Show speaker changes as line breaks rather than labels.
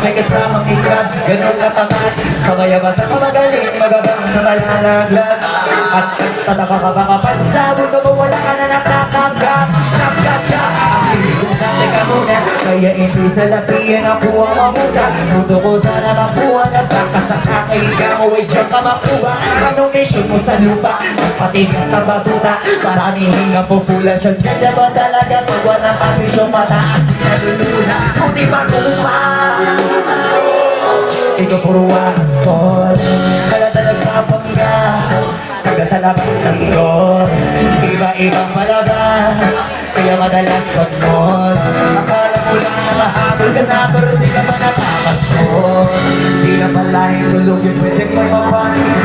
may kasamang ikat, ganun katapat. Kamayabas at magaling, magabang na malalaglag. At tataka ka ba kapag sa buto mo wala ka na nakakanggap. Nakakagap, ang piling ko na teka muna, kaya hindi sa lapiyan ako ang mamuta. Puto ko sana makuha na baka sa kakaiga mo ay dyan ka makuha. Anong mission mo sa lupa, patigas na batuta. Maraming ang populasyon, kaya ba talaga pag walang ambisyon mataas na luluna? Kung di ba kuha, ito puro waspon, kaya talaga pangga. Taga sa labas ng door, iba-ibang malabas, kaya madalas pag-mod. Akala mo lang na mahabol ka na, pero di ka pa nakakaspon. Di na pala yung tulog yung pwedeng magpapanin.